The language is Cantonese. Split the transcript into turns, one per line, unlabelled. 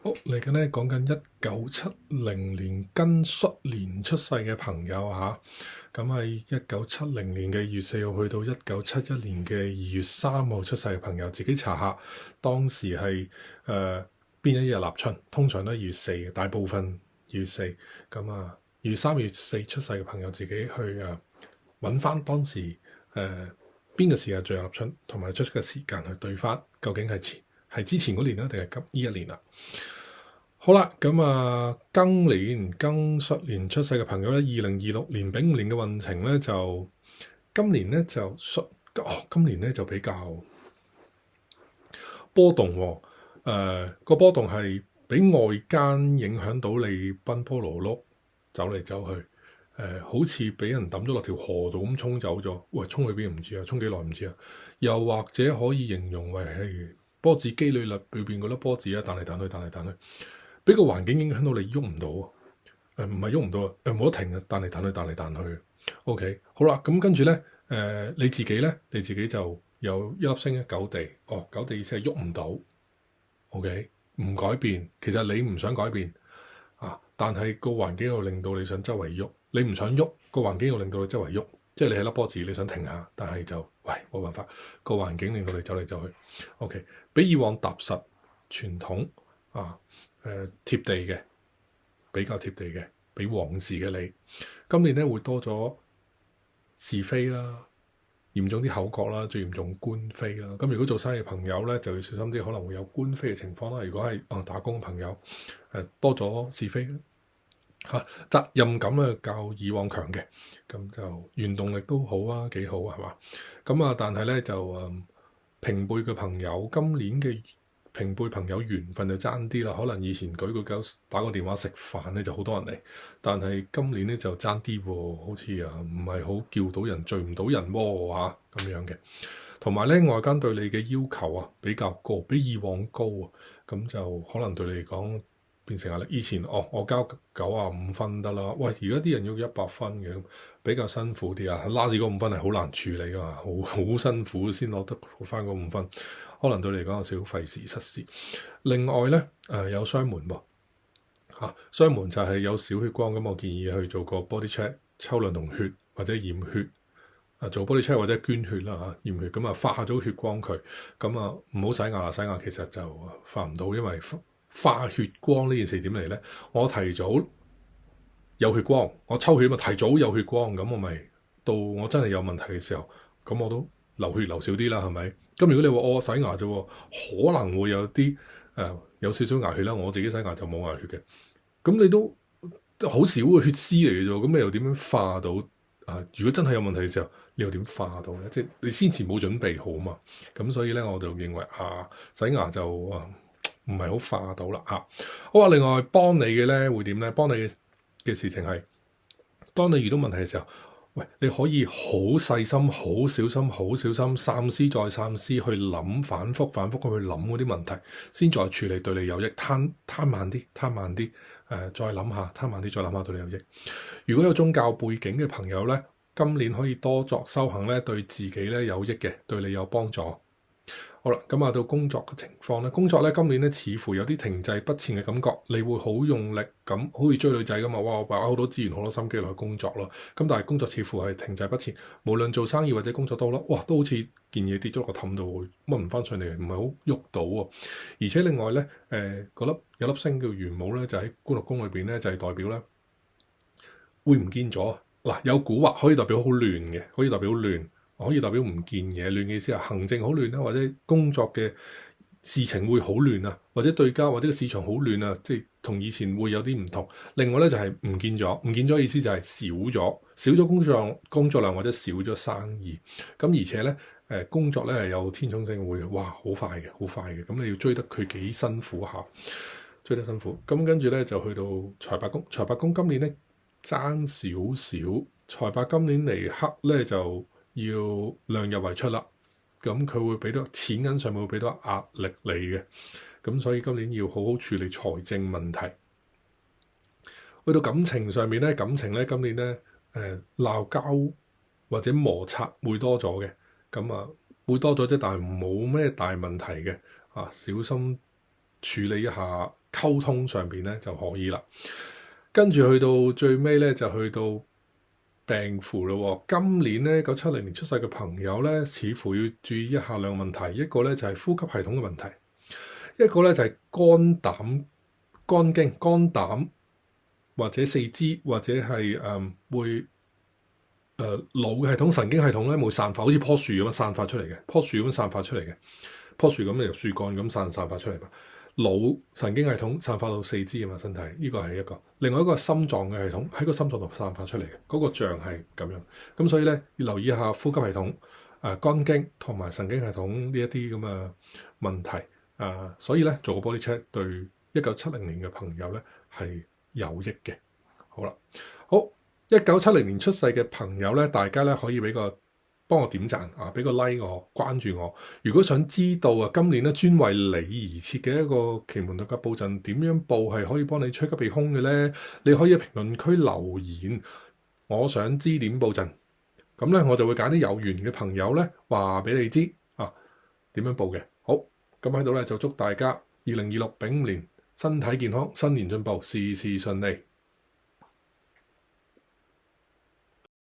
好，嚟緊咧講緊1970年庚戌年出世嘅朋友嚇，咁喺1970年嘅2月4號去到1971年嘅2月3號出世嘅朋友，自己查下當時係邊一日立春，通常都係2月4嘅，大部分2月4，咁2月3、2月4出世嘅朋友自己去揾翻當時邊個時間最有立春，同埋出嘅時間去對翻，究竟係之前嗰年啦，定係呢一年啦？好啦，咁庚戌年出世嘅朋友咧，2026年丙午年嘅運程咧就今年咧就比較波動喎。個波動係俾外間影響到你奔波勞碌走嚟走去，好似俾人抌咗落條河度咁沖走咗。喂，沖去邊唔知啊？沖幾耐唔知啊？又或者可以形容為係波子機裏邊嗰粒波子啊，彈嚟彈去，彈嚟彈去。俾個環境影響到你喐唔到，唔係喐唔到啊，冇得停啊，彈嚟彈去，彈嚟彈去。OK， 好啦，咁跟住咧，你自己就有一粒星一九地，九地意思係喐唔到。OK， 唔改變，其實你唔想改變啊，但係個環境又令到你想周圍喐，你唔想喐，個環境又令到你周圍喐，即係你係粒波子，你想停下，但係就冇辦法，個環境令到你走嚟走去。OK， 比以往踏實傳統貼地嘅，比較貼地嘅，比往時嘅你，今年咧會多咗是非啦，嚴重啲口角啦，最嚴重官非啦。咁如果做生意嘅朋友咧，就要小心啲，可能會有官非嘅情況啦。如果係打工嘅朋友，多咗是非啦，責任感咧較以往強嘅，咁就原動力都好啊，幾好係嘛？咁但係咧就平輩嘅朋友，今年嘅平輩朋友緣分就爭啲啦，可能以前舉個手打個電話食飯咧就好多人嚟，但係今年咧就爭啲喎，好似唔係好叫到人，聚唔到人喎咁樣嘅。同埋咧外間對你嘅要求比較高，比以往高咁就可能對你嚟講變成壓力。以前我交95分得啦，喂，而家啲人要100分嘅，比較辛苦啲啊，拉住嗰5分係好難處理㗎嘛，好辛苦先攞得翻嗰5分。可能對你嚟講有少少費事失事。另外咧，有雙門喎，雙門就係有少血光，咁我建議去做個 body check，抽兩筒血或者驗血，做 body check 或者捐血啦驗血，咁化咗血光佢，咁唔好洗牙，洗牙其實就化唔到，因為化血光呢件事點嚟咧？我提早有血光，我抽血提早有血光，咁我咪到我真係有問題嘅時候，咁我都流血流少啲啦，係咪？咁如果你話我洗牙啫，可能會有啲有少少牙血啦。我自己洗牙就冇牙血嘅。咁你都好少嘅血絲嚟嘅啫。咁你又點樣化到如果真係有問題嘅時候，你又點化到咧？即係你先前冇準備好嘛。咁所以咧，我就認為洗牙就唔係好化到啦。好啊，另外幫你嘅咧會點咧？幫你嘅事情係，當你遇到問題嘅時候。喂，你可以好細心、好小心、好小心，三思再三思，去諗，反覆去諗嗰啲問題，先再處理，對你有益。攤慢啲，再諗下，攤慢啲，再諗下對你有益。如果有宗教背景嘅朋友咧，今年可以多作修行咧，對自己咧有益嘅，對你有幫助。好啦，咁到工作嘅情況咧，工作咧今年咧似乎有啲停滯不前嘅感覺，你會好用力咁，好似追女仔咁啊！哇，擺好多資源、好多心機落去工作咯。咁但係工作似乎係停滯不前，無論做生意或者工作都好啦，哇，都好似件嘢跌咗落個氹度，掹唔翻上嚟，唔係好喐到喎。而且另外咧，有粒星叫玄武咧，就喺官祿宮裏邊咧，就係代表咧會唔見咗嗱。有蠱惑可以代表好亂嘅，可以代表亂。可以代表唔見嘢，亂嘅意思係行政好亂啦，或者工作嘅事情會好亂啊，或者對家或者個市場好亂啊，即係同以前會有啲唔同。另外咧就係唔見咗意思就係少咗工作量或者少咗生意。咁而且咧工作咧係有天衝星會好快嘅，咁你要追得佢幾辛苦下，追得辛苦。咁跟住咧就去到財帛宮今年咧爭少少，財帛今年嚟黑咧就要量入為出啦，咁佢會俾到錢銀上面會俾到壓力你嘅，咁所以今年要好好處理財政問題。去到感情上面咧，今年咧鬧交或者摩擦會多咗嘅，咁會多咗啫，但係冇咩大問題嘅，小心處理一下溝通上邊咧就可以啦。跟住去到最尾咧，就去到病符咯。今年咧1970年出世嘅朋友咧，似乎要注意一下兩個問題，一個咧就係呼吸系統嘅問題，一個咧就係肝經、肝膽或者四肢或者係會腦嘅系統、神經系統咧冇散發，好似棵樹咁樣散發出嚟嘅，棵樹咁散發出嚟嘅，棵樹咁由樹幹咁散發出嚟嘛。腦神經系統散發到四肢啊嘛，身體呢個係一個，另外一個心臟嘅系統喺個心臟度散發出嚟嘅，嗰個像係咁樣。咁所以咧要留意一下呼吸系統、肝經同埋神經系統呢一啲咁嘅問題。所以咧做個 body check 對1970年嘅朋友咧係有益嘅。好啦，好1970年出世嘅朋友咧，大家咧可以幫我點讚啊，俾個 like 我，關注我。如果想知道今年咧專為你而設嘅一個奇門遁甲布陣點樣布係可以幫你趨吉避凶嘅咧，你可以喺評論區留言，我想知點布陣。咁咧我就會揀啲有緣嘅朋友咧話俾你知點樣布嘅。好，咁喺度咧就祝大家2026丙午年身體健康，新年進步，事事順利。